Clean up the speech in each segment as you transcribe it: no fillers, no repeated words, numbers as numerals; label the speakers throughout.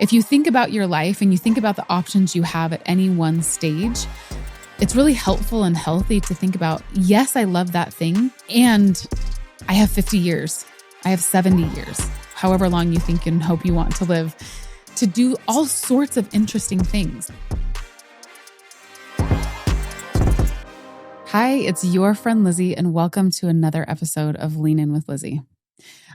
Speaker 1: If you think about your life and you think about the options you have at any one stage, it's really helpful and healthy to think about, yes, I love that thing, and I have 50 years, I have 70 years, however long you think and hope you want to live, to do all sorts of interesting things. Hi, it's your friend Lizzy, and welcome to another episode of Lean In with Lizzy.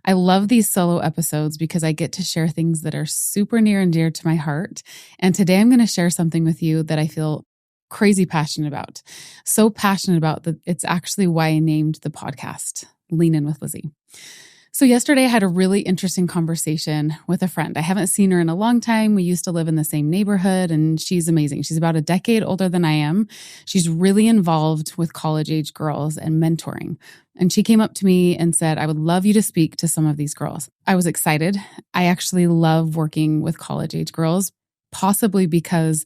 Speaker 1: I love these solo episodes because I get to share things that are super near and dear to my heart. And today I'm going to share something with you that I feel crazy passionate about. So passionate about that it's actually why I named the podcast Lean In with Lizzy. So yesterday I had a really interesting conversation with a friend. I haven't seen her in a long time. We used to live in the same neighborhood and she's amazing. She's about a decade older than I am. She's really involved with college-age girls and mentoring. And she came up to me and said, I would love you to speak to some of these girls. I was excited. I actually love working with college-age girls, possibly because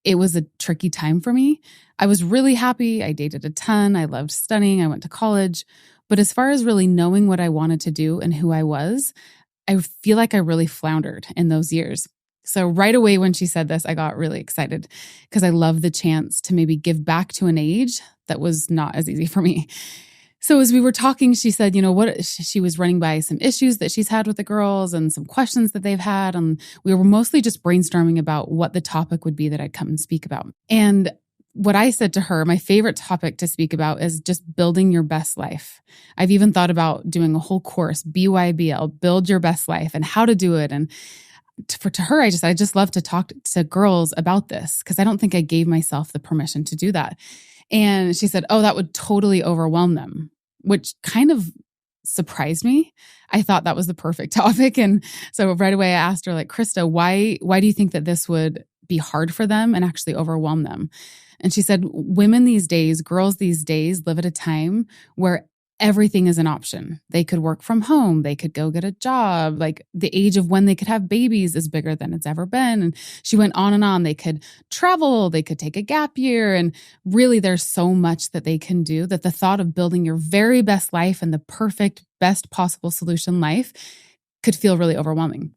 Speaker 1: it was a tricky time for me. I was really happy. I dated a ton. I loved studying. I went to college. But as far as really knowing what I wanted to do and who I was, I feel like I really floundered in those years. So right away when she said this, I got really excited because I love the chance to maybe give back to an age that was not as easy for me. So as we were talking, she said, she was running by some issues that she's had with the girls and some questions that they've had. And we were mostly just brainstorming about what the topic would be that I'd come and speak about. And what I said to her, my favorite topic to speak about is just building your best life. I've even thought about doing a whole course, BYBL, build your best life, and how to do it. And to her, I just love to talk to girls about this because I don't think I gave myself the permission to do that. And she said, oh, that would totally overwhelm them, which kind of surprised me. I thought that was the perfect topic. And so right away I asked her, like, Krista, why do you think that this would be hard for them and actually overwhelm them? And she said, women these days, girls these days live at a time where everything is an option. They could work from home. They could go get a job. Like the age of when they could have babies is bigger than it's ever been. And she went on and on. They could travel. They could take a gap year. And really there's so much that they can do that the thought of building your very best life and the perfect, best possible solution life could feel really overwhelming.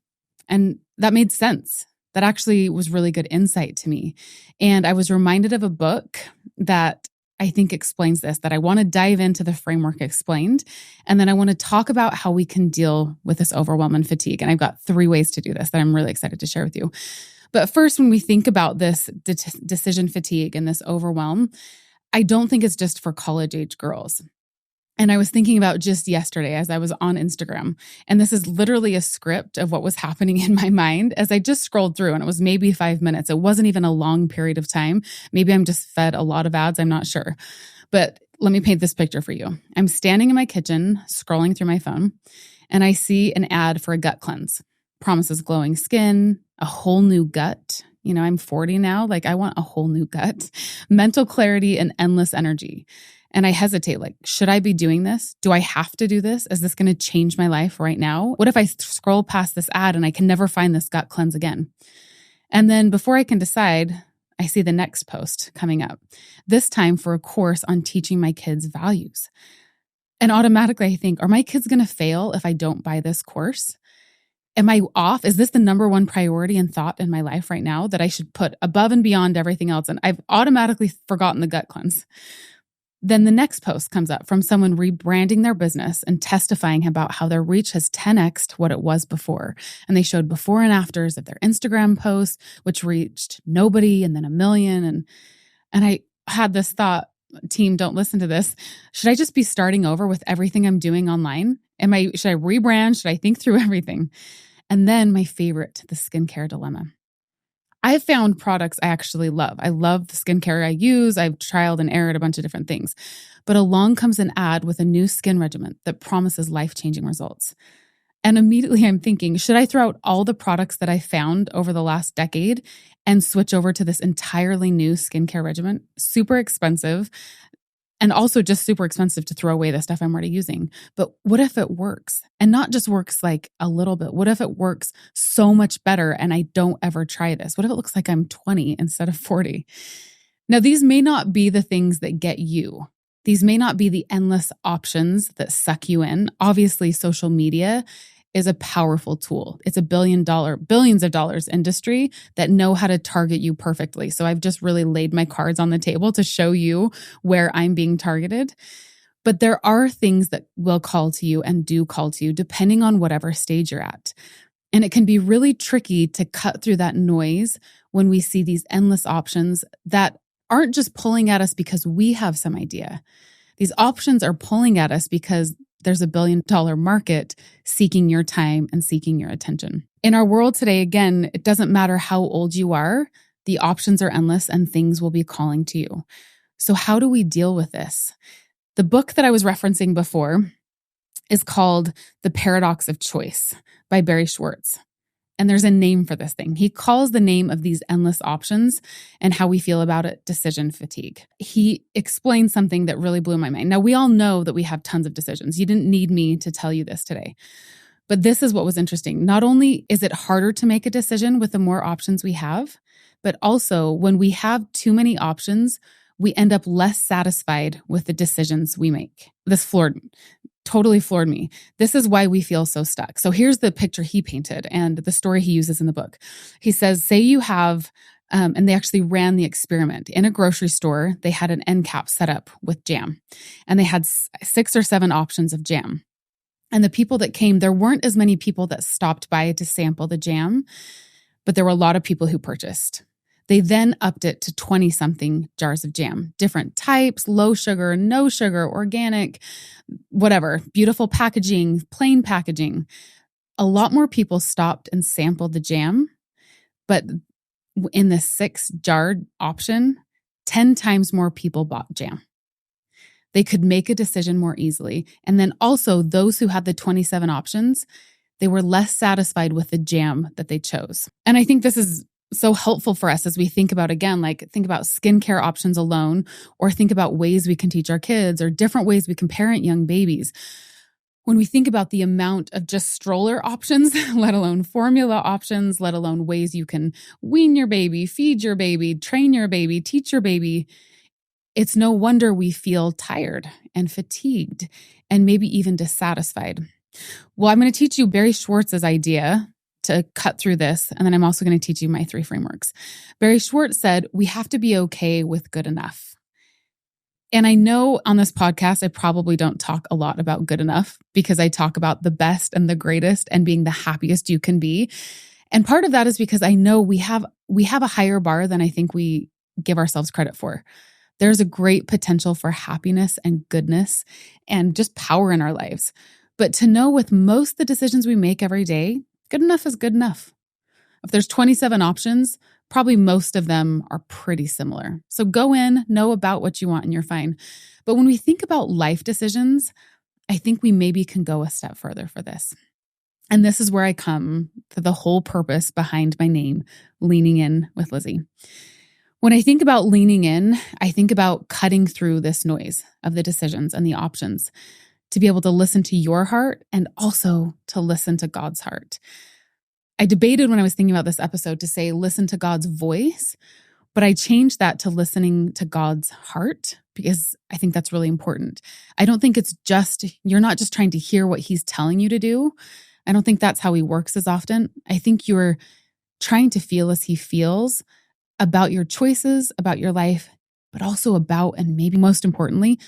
Speaker 1: And that made sense. That actually was really good insight to me. And I was reminded of a book that I think explains this, that I want to dive into the framework explained. And then I want to talk about how we can deal with this overwhelm and fatigue. And I've got 3 ways to do this that I'm really excited to share with you. But first, when we think about this decision fatigue and this overwhelm, I don't think it's just for college-age girls. And I was thinking about just yesterday as I was on Instagram, and this is literally a script of what was happening in my mind as I just scrolled through, and it was maybe 5 minutes. It wasn't even a long period of time. Maybe I'm just fed a lot of ads. I'm not sure. But let me paint this picture for you. I'm standing in my kitchen, scrolling through my phone, and I see an ad for a gut cleanse. Promises glowing skin, a whole new gut. I'm 40 now. Like I want a whole new gut, mental clarity, and endless energy. And I hesitate, like, should I be doing this? Do I have to do this? Is this going to change my life right now? What if I scroll past this ad and I can never find this gut cleanse again? And then before I can decide, I see the next post coming up, this time for a course on teaching my kids values. And automatically I think, are my kids going to fail if I don't buy this course? Am I off? Is this the number one priority and thought in my life right now that I should put above and beyond everything else? And I've automatically forgotten the gut cleanse. Then the next post comes up from someone rebranding their business and testifying about how their reach has 10x'd what it was before. And they showed before and afters of their Instagram posts, which reached nobody and then 1 million. And I had this thought, team, don't listen to this. Should I just be starting over with everything I'm doing online? Should I rebrand? Should I think through everything? And then my favorite, the skincare dilemma. I've found products I actually love. I love the skincare I use. I've trialed and errored a bunch of different things. But along comes an ad with a new skin regimen that promises life-changing results. And immediately I'm thinking, should I throw out all the products that I found over the last decade and switch over to this entirely new skincare regimen? Super expensive. And also just super expensive to throw away the stuff I'm already using. But what if it works? And not just works like a little bit. What if it works so much better and I don't ever try this? What if it looks like I'm 20 instead of 40? Now, these may not be the things that get you. These may not be the endless options that suck you in. Obviously, social media is a powerful tool. It's a billions of dollars industry that know how to target you perfectly. So I've just really laid my cards on the table to show you where I'm being targeted. But there are things that will call to you and do call to you depending on whatever stage you're at. And it can be really tricky to cut through that noise when we see these endless options that aren't just pulling at us because we have some idea. These options are pulling at us because there's $1 billion market seeking your time and seeking your attention. In our world today, again, it doesn't matter how old you are, the options are endless and things will be calling to you. So how do we deal with this? The book that I was referencing before is called The Paradox of Choice by Barry Schwartz. And there's a name for this thing. He calls the name of these endless options and how we feel about it decision fatigue. He explains something that really blew my mind. Now, we all know that we have tons of decisions. You didn't need me to tell you this today. But this is what was interesting. Not only is it harder to make a decision with the more options we have, but also when we have too many options, we end up less satisfied with the decisions we make. This totally floored me. This is why we feel so stuck. So here's the picture he painted and the story he uses in the book. He says, say you have, and they actually ran the experiment. In a grocery store, they had an end cap set up with jam, and they had 6 or 7 options of jam. And the people that came, there weren't as many people that stopped by to sample the jam, but there were a lot of people who purchased. They then upped it to 20-something jars of jam, different types, low sugar, no sugar, organic, whatever, beautiful packaging, plain packaging. A lot more people stopped and sampled the jam, but in the 6-jar option, 10 times more people bought jam. They could make a decision more easily. And then also those who had the 27 options, they were less satisfied with the jam that they chose. And I think this is so helpful for us as we think about, again, like think about skincare options alone, or think about ways we can teach our kids or different ways we can parent young babies. When we think about the amount of just stroller options, let alone formula options, let alone ways you can wean your baby, feed your baby, train your baby, teach your baby, it's no wonder we feel tired and fatigued and maybe even dissatisfied. Well, I'm going to teach you Barry Schwartz's idea to cut through this. And then I'm also going to teach you my 3 frameworks. Barry Schwartz said, we have to be okay with good enough. And I know on this podcast, I probably don't talk a lot about good enough because I talk about the best and the greatest and being the happiest you can be. And part of that is because I know we have a higher bar than I think we give ourselves credit for. There's a great potential for happiness and goodness and just power in our lives. But to know with most of the decisions we make every day, good enough is good enough. If there's 27 options, probably most of them are pretty similar. So go in, know about what you want, and you're fine. But when we think about life decisions, I think we maybe can go a step further for this. And this is where I come to the whole purpose behind my name, Leaning In with Lizzy. When I think about leaning in, I think about cutting through this noise of the decisions and the options to be able to listen to your heart and also to listen to God's heart. I debated when I was thinking about this episode to say listen to God's voice, but I changed that to listening to God's heart because I think that's really important. I don't think it's just, you're not just trying to hear what he's telling you to do. I don't think that's how he works as often. I think you're trying to feel as he feels about your choices, about your life, but also about, and maybe most importantly,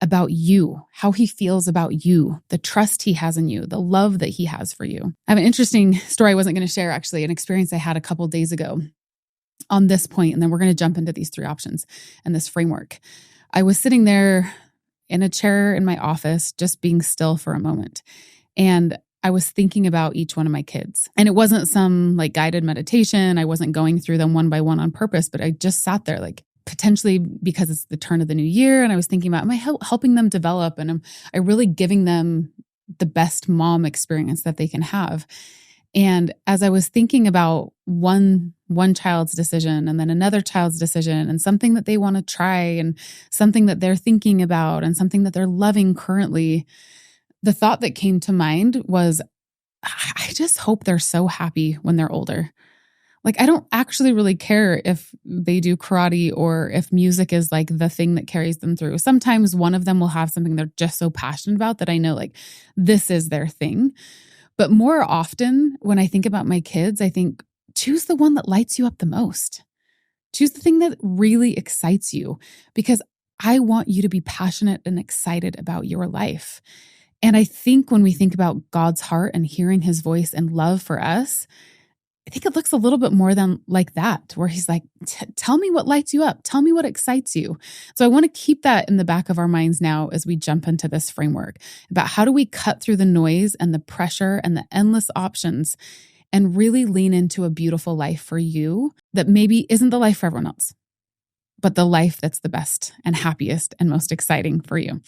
Speaker 1: about you, how he feels about you, the trust he has in you, the love that he has for you. I have an interesting story I wasn't going to share, actually, an experience I had a couple of days ago on this point, and then we're going to jump into these 3 options and this framework. I was sitting there in a chair in my office, just being still for a moment, and I was thinking about each one of my kids. And it wasn't some like guided meditation. I wasn't going through them one by one on purpose, but I just sat there like, potentially because it's the turn of the new year. And I was thinking about, am I helping them develop? And am I really giving them the best mom experience that they can have? And as I was thinking about one child's decision and then another child's decision and something that they want to try and something that they're thinking about and something that they're loving currently, the thought that came to mind was, I just hope they're so happy when they're older. Like, I don't actually really care if they do karate or if music is like the thing that carries them through. Sometimes one of them will have something they're just so passionate about that I know like this is their thing. But more often, when I think about my kids, I think choose the one that lights you up the most. Choose the thing that really excites you, because I want you to be passionate and excited about your life. And I think when we think about God's heart and hearing his voice and love for us, I think it looks a little bit more than like that, where he's like, tell me what lights you up. Tell me what excites you. So I want to keep that in the back of our minds now as we jump into this framework about how do we cut through the noise and the pressure and the endless options and really lean into a beautiful life for you that maybe isn't the life for everyone else, but the life that's the best and happiest and most exciting for you.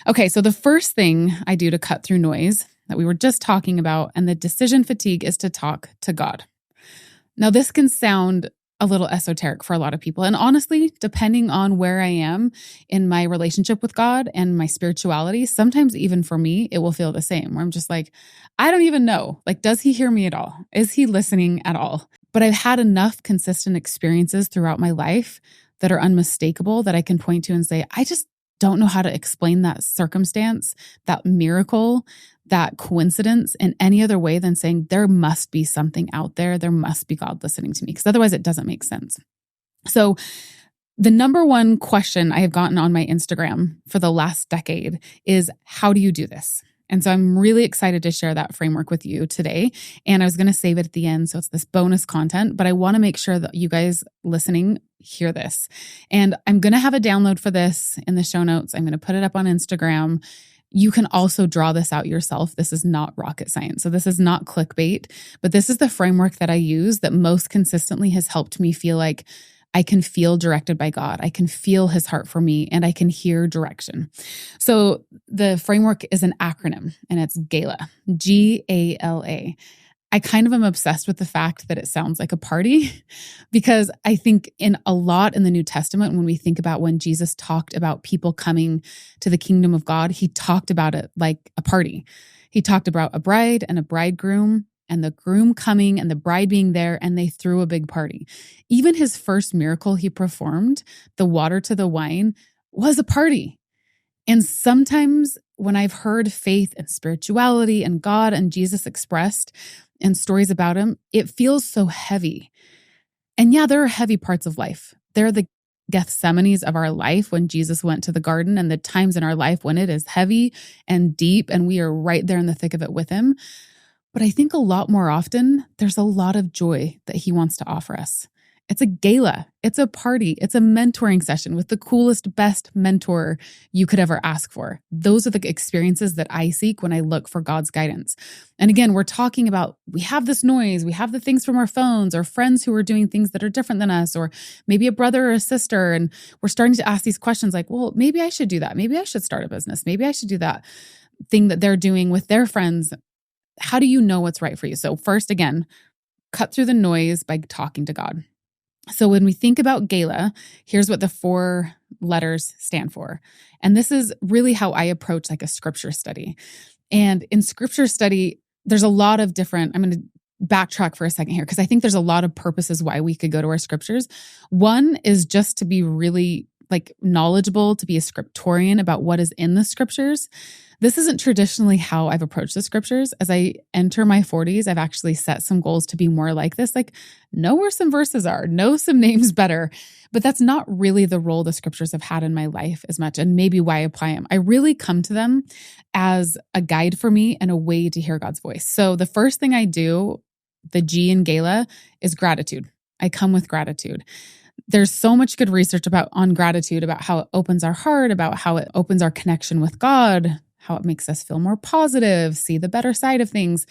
Speaker 1: Okay, so the first thing I do to cut through noise that we were just talking about and the decision fatigue is to talk to God. Now, this can sound a little esoteric for a lot of people. And honestly, depending on where I am in my relationship with God and my spirituality, sometimes even for me, it will feel the same, where I'm just like, I don't even know. Like, does he hear me at all? Is he listening at all? But I've had enough consistent experiences throughout my life that are unmistakable that I can point to and say, I just don't know how to explain that circumstance, that miracle, that coincidence in any other way than saying there must be something out there. There must be God listening to me, because otherwise it doesn't make sense. So the number one question I have gotten on my Instagram for the last decade is, how do you do this? And so I'm really excited to share that framework with you today. And I was going to save it at the end, so it's this bonus content, but I want to make sure that you guys listening hear this. And I'm going to have a download for this in the show notes. I'm going to put it up on Instagram. You can also draw this out yourself. This is not rocket science. So this is not clickbait, but this is the framework that I use that most consistently has helped me feel like I can feel directed by God. I can feel his heart for me, and I can hear direction. So the framework is an acronym, and it's GALA, GALA. I kind of am obsessed with the fact that it sounds like a party, because I think in the New Testament, when we think about when Jesus talked about people coming to the kingdom of God, he talked about it like a party. He talked about a bride and a bridegroom, and the groom coming and the bride being there, and they threw a big party. Even his first miracle he performed, the water to the wine, was a party. And sometimes when I've heard faith and spirituality and God and Jesus expressed and stories about him, it feels so heavy. And yeah, there are heavy parts of life. There are the Gethsemanes of our life when Jesus went to the garden, and the times in our life when it is heavy and deep and we are right there in the thick of it with him. But I think a lot more often, there's a lot of joy that he wants to offer us. It's a gala. It's a party. It's a mentoring session with the coolest, best mentor you could ever ask for. Those are the experiences that I seek when I look for God's guidance. And again, we're talking about, we have this noise, we have the things from our phones or friends who are doing things that are different than us, or maybe a brother or a sister. And we're starting to ask these questions like, well, maybe I should do that. Maybe I should start a business. Maybe I should do that thing that they're doing with their friends. How do you know what's right for you? So first, again, cut through the noise by talking to God. So when we think about GALA, here's what the 4 letters stand for. And this is really how I approach like a scripture study. And in scripture study, there's a lot of different, I'm going to backtrack for a second here, because I think there's a lot of purposes why we could go to our scriptures. One is just to be really like knowledgeable, to be a scriptorian about what is in the scriptures. This isn't traditionally how I've approached the scriptures. As I enter my 40s, I've actually set some goals to be more like this, like know where some verses are, know some names better. But that's not really the role the scriptures have had in my life as much, and maybe why I apply them. I really come to them as a guide for me and a way to hear God's voice. So the first thing I do, the G in GALA, is gratitude. I come with gratitude. There's so much good research on gratitude, about how it opens our heart, about how it opens our connection with God, how it makes us feel more positive, see the better side of things.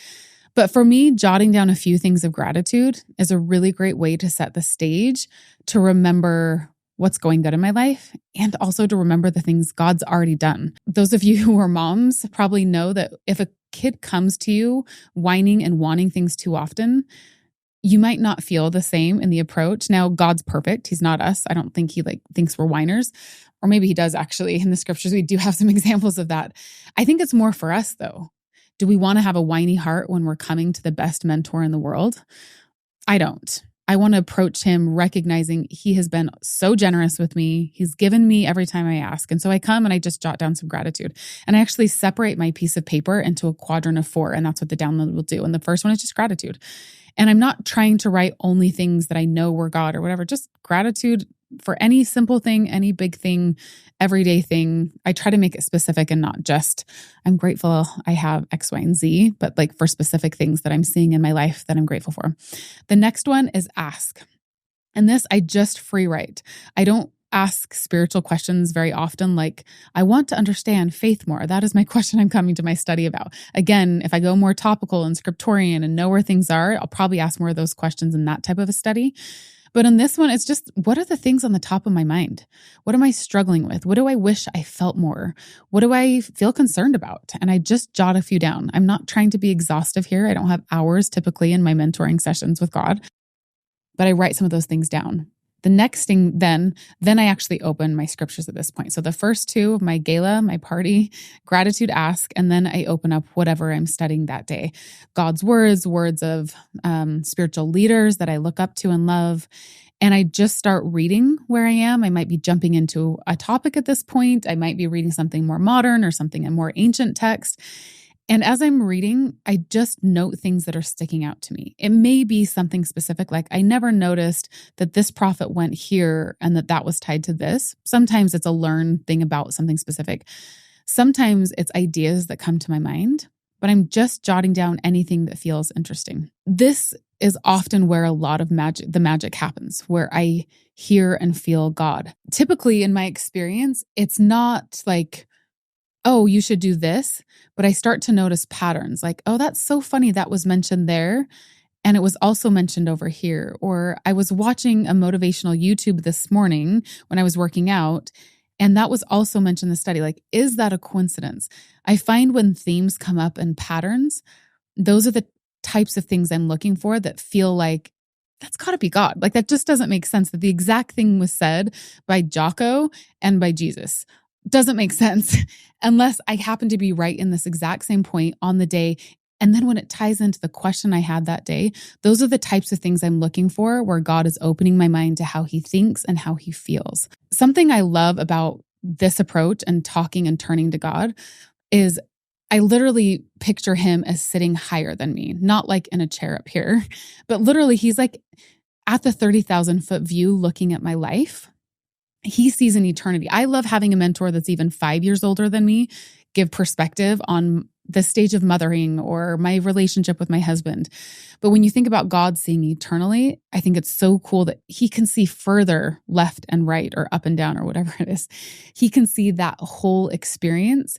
Speaker 1: But for me, jotting down a few things of gratitude is a really great way to set the stage to remember what's going good in my life, and also to remember the things God's already done. Those of you who are moms probably know that if a kid comes to you whining and wanting things too often, you might not feel the same in the approach. Now, God's perfect. He's not us. I don't think he thinks we're whiners. Or maybe he does actually. In the scriptures, we do have some examples of that. I think it's more for us though. Do we want to have a whiny heart when we're coming to the best mentor in the world? I don't. I want to approach him recognizing he has been so generous with me. He's given me every time I ask. And so I come and I just jot down some gratitude. And I actually separate my piece of paper into a quadrant of 4. And that's what the download will do. And the first one is just gratitude. And I'm not trying to write only things that I know were God or whatever, just gratitude for any simple thing, any big thing, everyday thing. I try to make it specific and not just, I'm grateful I have X, Y, and Z, but like for specific things that I'm seeing in my life that I'm grateful for. The next one is ask. And this, I just free write. I don't ask spiritual questions very often. Like, I want to understand faith more. That is my question I'm coming to my study about. Again, if I go more topical and scriptorian and know where things are, I'll probably ask more of those questions in that type of a study. But in this one, it's just, what are the things on the top of my mind? What am I struggling with? What do I wish I felt more? What do I feel concerned about? And I just jot a few down. I'm not trying to be exhaustive here. I don't have hours typically in my mentoring sessions with God, but I write some of those things down. The next thing, then I actually open my scriptures at this point. So the first 2, my GALA, my party, gratitude, ask, and then I open up whatever I'm studying that day. God's words of spiritual leaders that I look up to and love. And I just start reading where I am. I might be jumping into a topic at this point. I might be reading something more modern or something in more ancient text. And as I'm reading, I just note things that are sticking out to me. It may be something specific, like I never noticed that this prophet went here and that was tied to this. Sometimes it's a learned thing about something specific. Sometimes it's ideas that come to my mind, but I'm just jotting down anything that feels interesting. This is often where a lot of the magic happens, where I hear and feel God. Typically, in my experience, it's not like, oh, you should do this. But I start to notice patterns like, oh, that's so funny that was mentioned there. And it was also mentioned over here. Or I was watching a motivational YouTube this morning when I was working out, and that was also mentioned in the study. Like, is that a coincidence? I find when themes come up in patterns, those are the types of things I'm looking for that feel like, that's got to be God. Like, that just doesn't make sense that the exact thing was said by Jocko and by Jesus. Doesn't make sense unless I happen to be right in this exact same point on the day. And then when it ties into the question I had that day, those are the types of things I'm looking for where God is opening my mind to how he thinks and how he feels. Something I love about this approach and talking and turning to God is I literally picture him as sitting higher than me, not like in a chair up here, but literally he's like at the 30,000 foot view looking at my life. He sees an eternity. I love having a mentor that's even 5 years older than me, give perspective on the stage of mothering or my relationship with my husband. But when you think about God seeing eternally, I think it's so cool that he can see further left and right or up and down or whatever it is. He can see that whole experience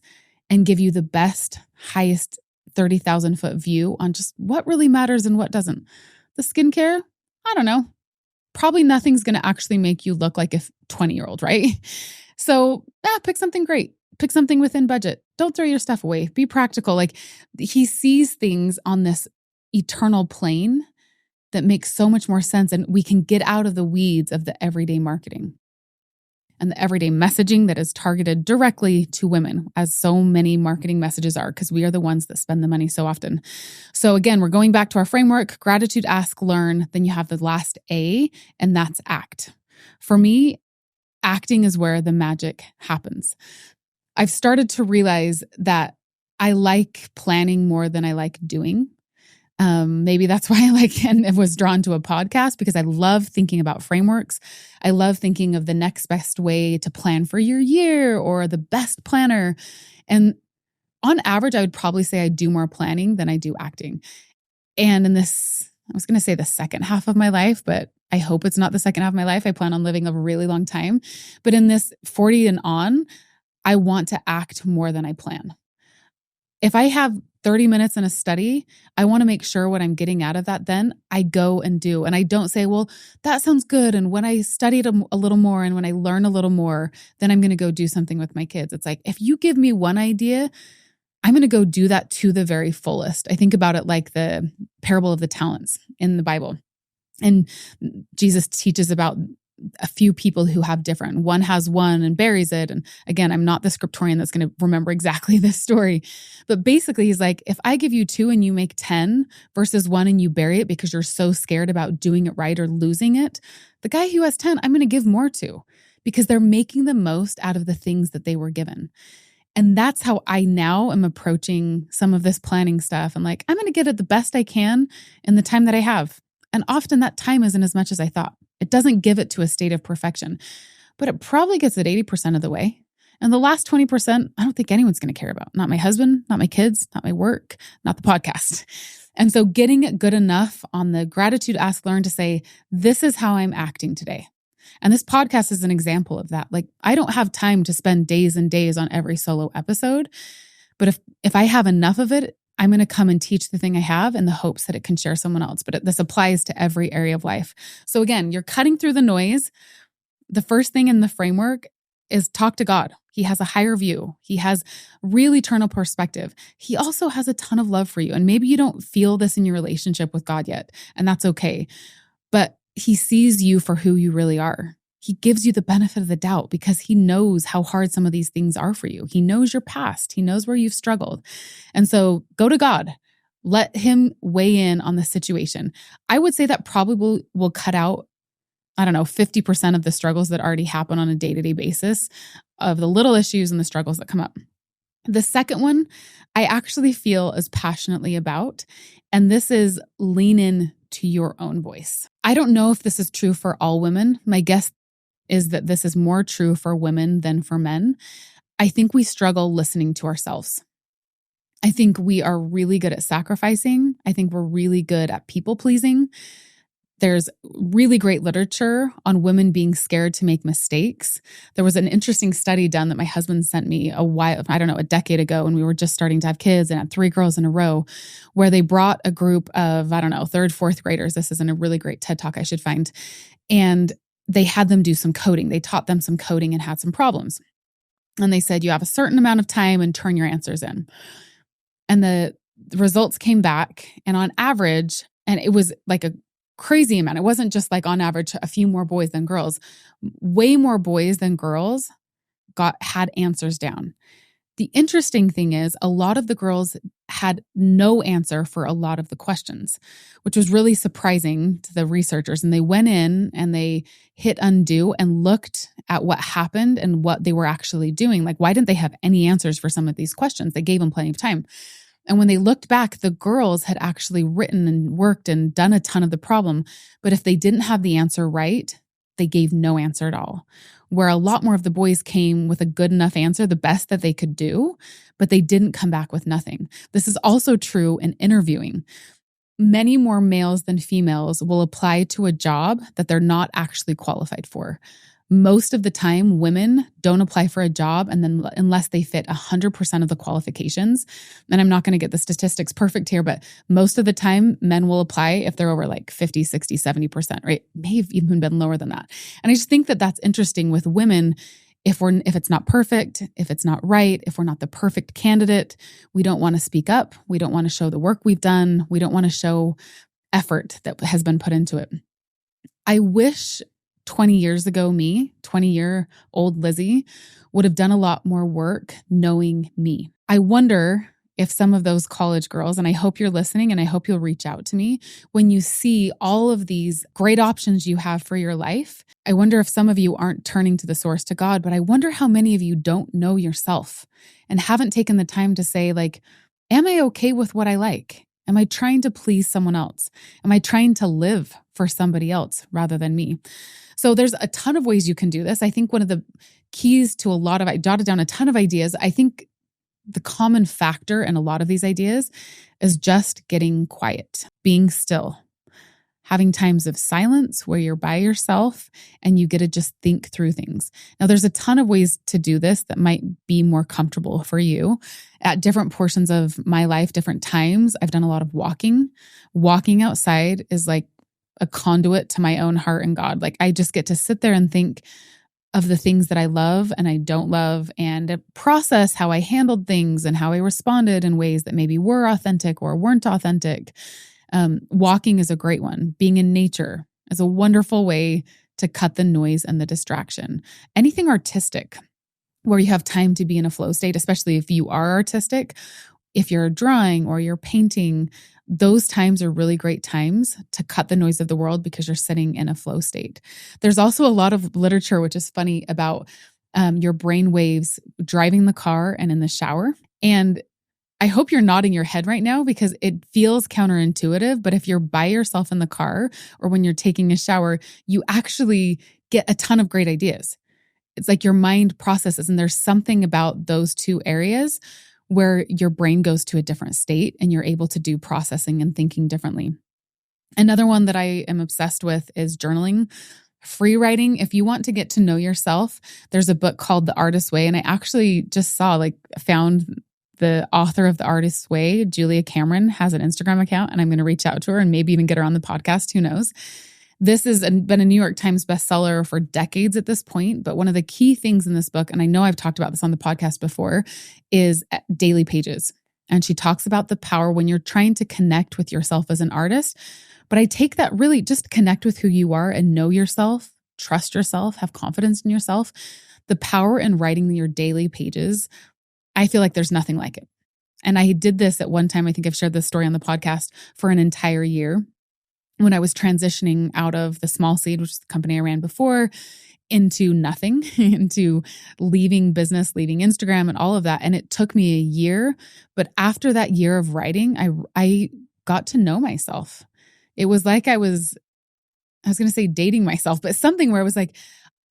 Speaker 1: and give you the best, highest 30,000 foot view on just what really matters and what doesn't. The skincare, I don't know. Probably nothing's going to actually make you look like a 20-year-old, right? So pick something great. Pick something within budget. Don't throw your stuff away. Be practical. Like, he sees things on this eternal plane that makes so much more sense. And we can get out of the weeds of the everyday marketing and the everyday messaging that is targeted directly to women, as so many marketing messages are, because we are the ones that spend the money so often. So again, we're going back to our framework: gratitude, ask, learn. Then you have the last A, and that's act. For me, acting is where the magic happens. I've started to realize that I like planning more than I like doing. Maybe that's why I like and was drawn to a podcast, because I love thinking about frameworks. I love thinking of the next best way to plan for your year or the best planner. And on average, I would probably say I do more planning than I do acting. And in this, I was going to say the second half of my life, but I hope it's not the second half of my life. I plan on living a really long time. But in this 40 and on, I want to act more than I plan. If I have 30 minutes in a study, I want to make sure what I'm getting out of that, then I go and do. And I don't say, well, that sounds good. And when I studied a little more and when I learn a little more, then I'm going to go do something with my kids. It's like, if you give me one idea, I'm going to go do that to the very fullest. I think about it like the parable of the talents in the Bible. And Jesus teaches about a few people who have different. One has one and buries it. And again, I'm not the scriptorian that's going to remember exactly this story. But basically, he's like, if I give you 2 and you make 10 versus 1 and you bury it because you're so scared about doing it right or losing it, the guy who has 10, I'm going to give more to because they're making the most out of the things that they were given. And that's how I now am approaching some of this planning stuff. I'm like, I'm going to get it the best I can in the time that I have. And often that time isn't as much as I thought. It doesn't give it to a state of perfection, but it probably gets it 80% of the way. And the last 20%, I don't think anyone's going to care about. Not my husband, not my kids, not my work, not the podcast. And so getting it good enough on the gratitude, ask, learn to say, this is how I'm acting today. And this podcast is an example of that. Like, I don't have time to spend days and days on every solo episode, but if I have enough of it, I'm going to come and teach the thing I have in the hopes that it can share someone else. But this applies to every area of life. So again, you're cutting through the noise. The first thing in the framework is talk to God. He has a higher view. He has real eternal perspective. He also has a ton of love for you. And maybe you don't feel this in your relationship with God yet, and that's okay. But he sees you for who you really are. He gives you the benefit of the doubt because he knows how hard some of these things are for you. He knows your past. He knows where you've struggled. And so go to God. Let him weigh in on the situation. I would say that probably will cut out, 50% of the struggles that already happen on a day-to-day basis of the little issues and the struggles that come up. The second one, I actually feel as passionately about, and this is lean in to your own voice. I don't know if this is true for all women. My guess is that this is more true for women than for men. I think we struggle listening to ourselves. I think we are really good at sacrificing. I think we're really good at people pleasing. There's really great literature on women being scared to make mistakes. There was an interesting study done that my husband sent me a decade ago when we were just starting to have kids and had 3 girls in a row, where they brought a group of, 3rd, 4th graders. This is in a really great TED Talk I should find. And they had them do some coding. They taught them some coding and had some problems. And they said, you have a certain amount of time and turn your answers in. And the results came back, and on average, and it was like a crazy amount. It wasn't just like on average a few more boys than girls. Way more boys than girls had answers down. The interesting thing is a lot of the girls had no answer for a lot of the questions, which was really surprising to the researchers. And they went in and they hit undo and looked at what happened and what they were actually doing. Like, why didn't they have any answers for some of these questions? They gave them plenty of time. And when they looked back, the girls had actually written and worked and done a ton of the problem. But if they didn't have the answer right, they gave no answer at all. Where a lot more of the boys came with a good enough answer, the best that they could do, but they didn't come back with nothing. This is also true in interviewing. Many more males than females will apply to a job that they're not actually qualified for. Most of the time, women don't apply for a job unless they fit 100% of the qualifications. And I'm not going to get the statistics perfect here, but most of the time, men will apply if they're over like 50, 60, 70%, right? May have even been lower than that. And I just think that that's interesting with women. If it's not perfect, if it's not right, if we're not the perfect candidate, we don't want to speak up. We don't want to show the work we've done. We don't want to show effort that has been put into it. I wish 20 years ago, 20-year-old Lizzy would have done a lot more work knowing me. I wonder if some of those college girls, and I hope you're listening and I hope you'll reach out to me, when you see all of these great options you have for your life, I wonder if some of you aren't turning to the source, to God, but I wonder how many of you don't know yourself and haven't taken the time to say, like, am I okay with what I like? Am I trying to please someone else? Am I trying to live for somebody else rather than me? So there's a ton of ways you can do this. I think one of the keys to I jotted down a ton of ideas. I think the common factor in a lot of these ideas is just getting quiet, being still, having times of silence where you're by yourself and you get to just think through things. Now, there's a ton of ways to do this that might be more comfortable for you. At different portions of my life, different times, I've done a lot of walking. Walking outside is like a conduit to my own heart and God. Like, I just get to sit there and think of the things that I love and I don't love, and process how I handled things and how I responded in ways that maybe were authentic or weren't authentic. Walking is a great one. Being in nature is a wonderful way to cut the noise and the distraction. Anything artistic where you have time to be in a flow state, especially if you are artistic, if you're drawing or you're painting, those times are really great times to cut the noise of the world because you're sitting in a flow state. There's also a lot of literature, which is funny, about your brain waves driving the car and in the shower. And I hope you're nodding your head right now because it feels counterintuitive. But if you're by yourself in the car or when you're taking a shower, you actually get a ton of great ideas. It's like your mind processes, and there's something about those two areas where your brain goes to a different state and you're able to do processing and thinking differently. Another one that I am obsessed with is journaling. Free writing. If you want to get to know yourself, there's a book called The Artist's Way. And I actually just found the author of The Artist's Way, Julia Cameron, has an Instagram account, and I'm going to reach out to her and maybe even get her on the podcast. Who knows? This has been a New York Times bestseller for decades at this point. But one of the key things in this book, and I know I've talked about this on the podcast before, is daily pages. And she talks about the power when you're trying to connect with yourself as an artist. But I take that really just connect with who you are and know yourself, trust yourself, have confidence in yourself. The power in writing your daily pages, I feel like there's nothing like it. And I did this at one time. I think I've shared this story on the podcast for an entire year when I was transitioning out of the Small Seed, which is the company I ran before, into nothing, into leaving business, leaving Instagram and all of that. And it took me a year. But after that year of writing, I got to know myself. It was like I was going to say dating myself, but something where I was like,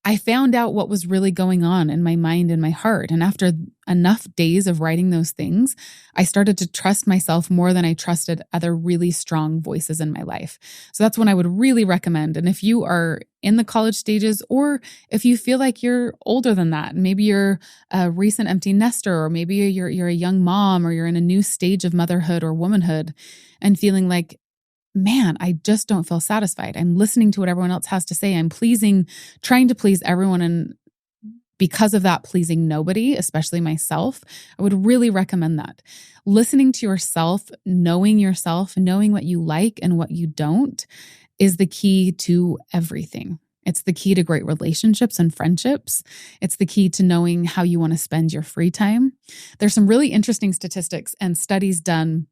Speaker 1: I found out what was really going on in my mind and my heart. And after enough days of writing those things, I started to trust myself more than I trusted other really strong voices in my life. So that's one I would really recommend. And if you are in the college stages, or if you feel like you're older than that, maybe you're a recent empty nester, or maybe you're a young mom, or you're in a new stage of motherhood or womanhood and feeling like, man, I just don't feel satisfied. I'm listening to what everyone else has to say. I'm trying to please everyone. And because of that, pleasing nobody, especially myself, I would really recommend that. Listening to yourself, knowing what you like and what you don't is the key to everything. It's the key to great relationships and friendships. It's the key to knowing how you want to spend your free time. There's some really interesting statistics and studies done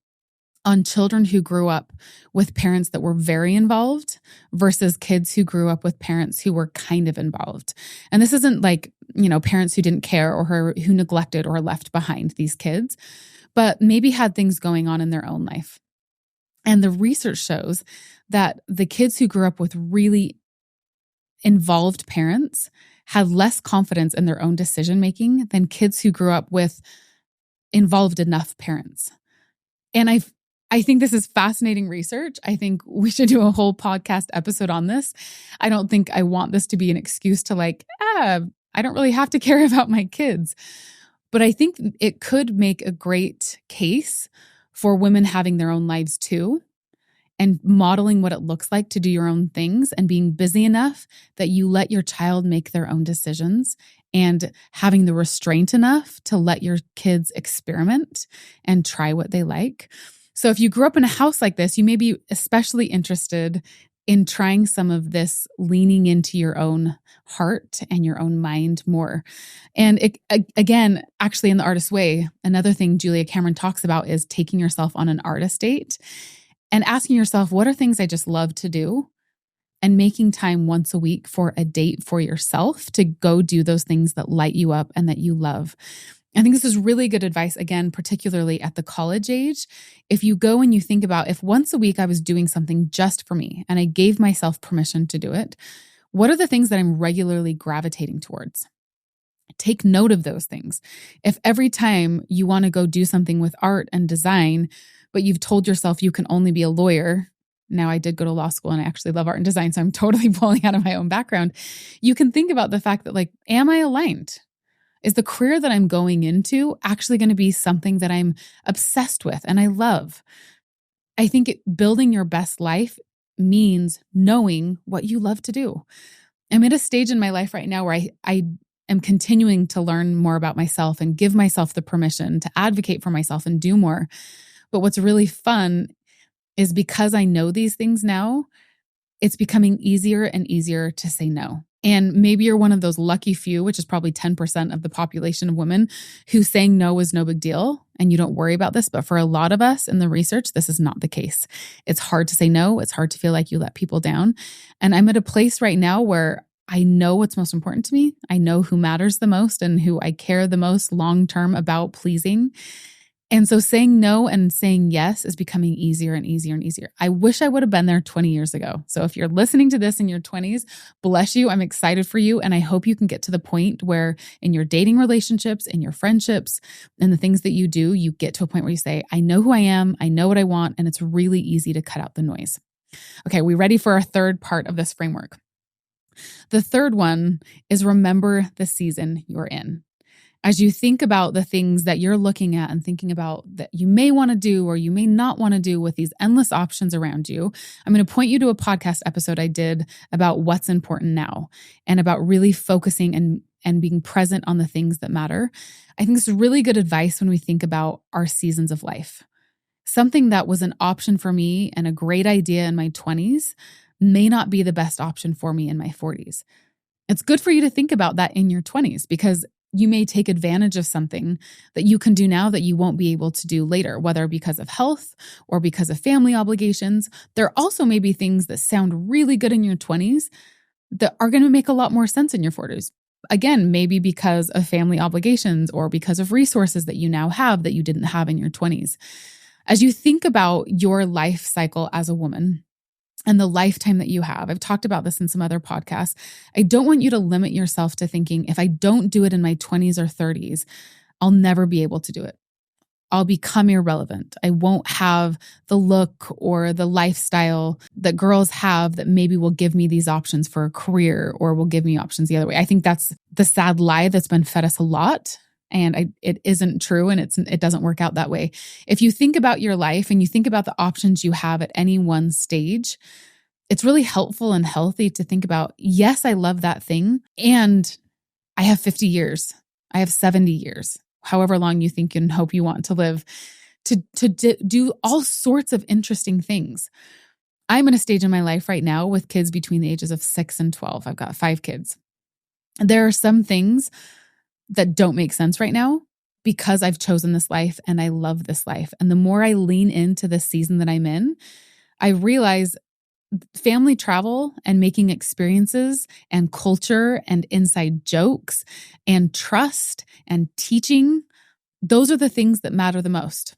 Speaker 1: on children who grew up with parents that were very involved versus kids who grew up with parents who were kind of involved. And this isn't like, parents who didn't care or who neglected or left behind these kids, but maybe had things going on in their own life. And the research shows that the kids who grew up with really involved parents had less confidence in their own decision-making than kids who grew up with involved enough parents. And I think this is fascinating research. I think we should do a whole podcast episode on this. I don't think I want this to be an excuse to I don't really have to care about my kids. But I think it could make a great case for women having their own lives too, and modeling what it looks like to do your own things and being busy enough that you let your child make their own decisions, and having the restraint enough to let your kids experiment and try what they like. So if you grew up in a house like this, you may be especially interested in trying some of this, leaning into your own heart and your own mind more. And again, actually in The Artist's Way, another thing Julia Cameron talks about is taking yourself on an artist date and asking yourself, what are things I just love to do? And making time once a week for a date for yourself to go do those things that light you up and that you love. I think this is really good advice, again, particularly at the college age. If you go and you think about, if once a week I was doing something just for me and I gave myself permission to do it, what are the things that I'm regularly gravitating towards? Take note of those things. If every time you want to go do something with art and design, but you've told yourself you can only be a lawyer. Now, I did go to law school and I actually love art and design, so I'm totally pulling out of my own background. You can think about the fact that, am I aligned? Is the career that I'm going into actually going to be something that I'm obsessed with and I love? I think building your best life means knowing what you love to do. I'm at a stage in my life right now where I am continuing to learn more about myself and give myself the permission to advocate for myself and do more. But what's really fun is because I know these things now, it's becoming easier and easier to say no. And maybe you're one of those lucky few, which is probably 10% of the population of women, who saying no is no big deal and you don't worry about this. But for a lot of us in the research, this is not the case. It's hard to say no. It's hard to feel like you let people down. And I'm at a place right now where I know what's most important to me. I know who matters the most and who I care the most long-term about pleasing. And so saying no and saying yes is becoming easier and easier and easier. I wish I would have been there 20 years ago. So if you're listening to this in your 20s, bless you. I'm excited for you. And I hope you can get to the point where in your dating relationships, in your friendships, and the things that you do, you get to a point where you say, I know who I am, I know what I want, and it's really easy to cut out the noise. Okay, we ready for our third part of this framework? The third one is remember the season you're in. As you think about the things that you're looking at and thinking about that you may want to do or you may not want to do with these endless options around you, I'm going to point you to a podcast episode I did about what's important now and about really focusing and being present on the things that matter. I think this is really good advice when we think about our seasons of life. Something that was an option for me and a great idea in my 20s may not be the best option for me in my 40s. It's good for you to think about that in your 20s because you may take advantage of something that you can do now that you won't be able to do later, whether because of health or because of family obligations. There also may be things that sound really good in your 20s that are going to make a lot more sense in your 40s. Again, maybe because of family obligations or because of resources that you now have that you didn't have in your 20s. As you think about your life cycle as a woman, and the lifetime that you have. I've talked about this in some other podcasts. I don't want you to limit yourself to thinking, if I don't do it in my 20s or 30s, I'll never be able to do it. I'll become irrelevant. I won't have the look or the lifestyle that girls have that maybe will give me these options for a career or will give me options the other way. I think that's the sad lie that's been fed us a lot. And it isn't true and it doesn't work out that way. If you think about your life and you think about the options you have at any one stage, it's really helpful and healthy to think about, yes, I love that thing. And I have 50 years. I have 70 years, however long you think and hope you want to live, to do all sorts of interesting things. I'm in a stage in my life right now with kids between the ages of 6 and 12. I've got 5 kids. There are some things that don't make sense right now because I've chosen this life and I love this life. And the more I lean into the season that I'm in, I realize family travel and making experiences and culture and inside jokes and trust and teaching, those are the things that matter the most.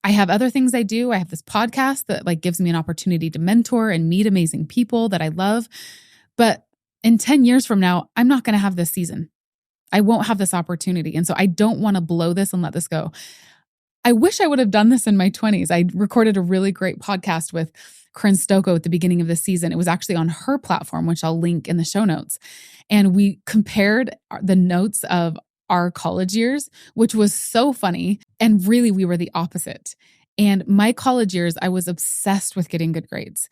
Speaker 1: I have other things I do. I have this podcast that gives me an opportunity to mentor and meet amazing people that I love. But in 10 years from now, I'm not going to have this season. I won't have this opportunity. And so I don't want to blow this and let this go. I wish I would have done this in my 20s. I recorded a really great podcast with Corinne Stocco at the beginning of the season. It was actually on her platform, which I'll link in the show notes. And we compared the notes of our college years, which was so funny. And really, we were the opposite. And my college years, I was obsessed with getting good grades.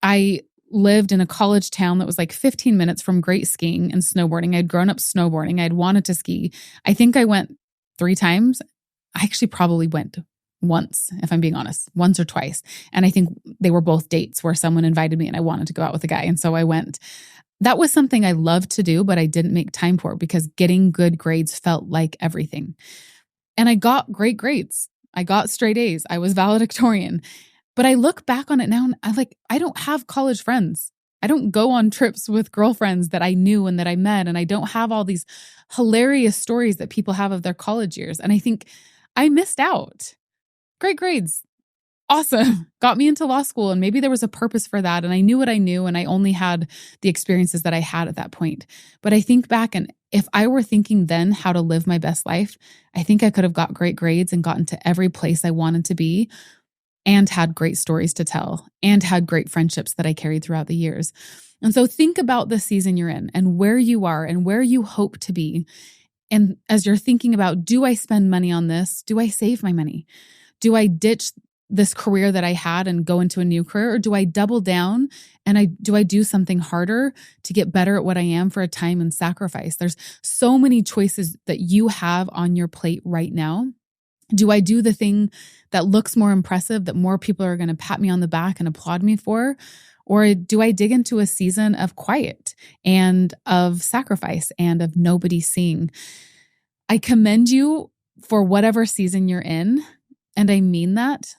Speaker 1: I lived in a college town that was 15 minutes from great skiing and snowboarding. I'd grown up snowboarding. I'd wanted to ski. I think I went 3 times. I actually probably went once, if I'm being honest, once or twice. And I think they were both dates where someone invited me and I wanted to go out with a guy. And so I went. That was something I loved to do, but I didn't make time for because getting good grades felt like everything. And I got great grades. I got straight A's. I was valedictorian. But I look back on it now and I don't have college friends. I don't go on trips with girlfriends that I knew and that I met. And I don't have all these hilarious stories that people have of their college years. And I think I missed out. Great grades. Awesome. Got me into law school. And maybe there was a purpose for that. And I knew what I knew. And I only had the experiences that I had at that point. But I think back and if I were thinking then how to live my best life, I think I could have got great grades and gotten to every place I wanted to be and had great stories to tell and had great friendships that I carried throughout the years. And so think about the season you're in and where you are and where you hope to be. And as you're thinking about, do I spend money on this? Do I save my money? Do I ditch this career that I had and go into a new career? Or do I double down and do I do something harder to get better at what I am for a time and sacrifice? There's so many choices that you have on your plate right now. Do I do the thing that looks more impressive, that more people are going to pat me on the back and applaud me for? Or do I dig into a season of quiet and of sacrifice and of nobody seeing? I commend you for whatever season you're in. And I mean that.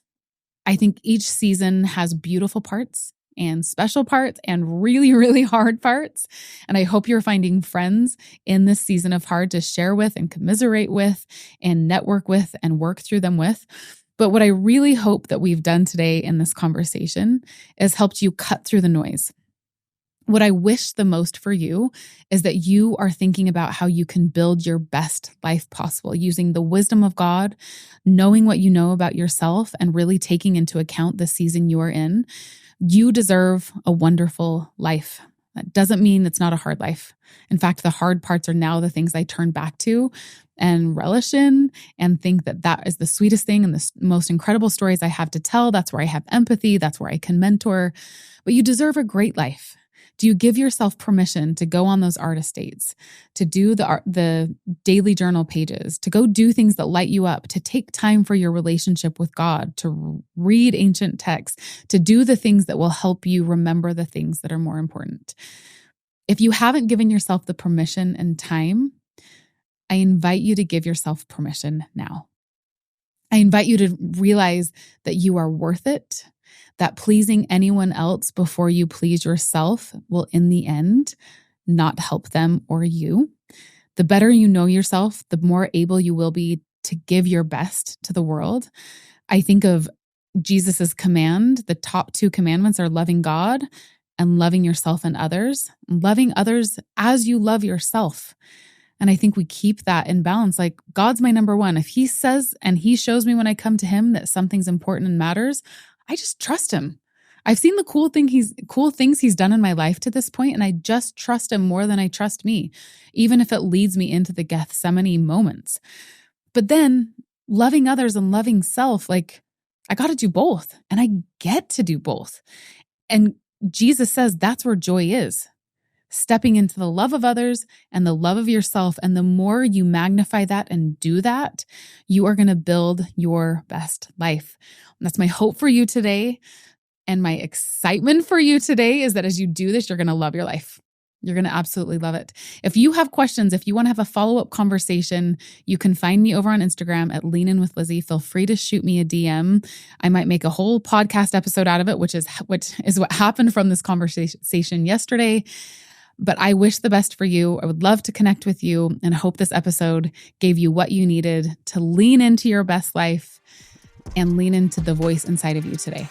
Speaker 1: I think each season has beautiful parts and special parts and really, really hard parts. And I hope you're finding friends in this season of hard to share with and commiserate with and network with and work through them with. But what I really hope that we've done today in this conversation is helped you cut through the noise. What I wish the most for you is that you are thinking about how you can build your best life possible using the wisdom of God, knowing what you know about yourself, and really taking into account the season you are in. You deserve a wonderful life. That doesn't mean it's not a hard life. In fact, the hard parts are now the things I turn back to and relish in and think that that is the sweetest thing and the most incredible stories I have to tell. That's where I have empathy. That's where I can mentor. But you deserve a great life. Do you give yourself permission to go on those artist dates, to do the daily journal pages, to go do things that light you up, to take time for your relationship with God, to read ancient texts, to do the things that will help you remember the things that are more important? If you haven't given yourself the permission and time, I invite you to give yourself permission now. I invite you to realize that you are worth it, that pleasing anyone else before you please yourself will, in the end, not help them or you. The better you know yourself, the more able you will be to give your best to the world. I think of Jesus's command. The top two commandments are loving God and loving yourself and others, loving others as you love yourself. And I think we keep that in balance. Like, God's my number one. If he says and he shows me when I come to him that something's important and matters, I just trust him. I've seen the cool things he's done in my life to this point, and I just trust him more than I trust me, even if it leads me into the Gethsemane moments. But then loving others and loving self, like, I got to do both, and I get to do both. And Jesus says that's where joy is. Stepping into the love of others and the love of yourself. And the more you magnify that and do that, you are going to build your best life. And that's my hope for you today. And my excitement for you today is that as you do this, you're going to love your life. You're going to absolutely love it. If you have questions, if you want to have a follow-up conversation, you can find me over on Instagram at Lean In with Lizzy. Feel free to shoot me a DM. I might make a whole podcast episode out of it, which is what happened from this conversation yesterday. But I wish the best for you. I would love to connect with you, and I hope this episode gave you what you needed to lean into your best life and lean into the voice inside of you today.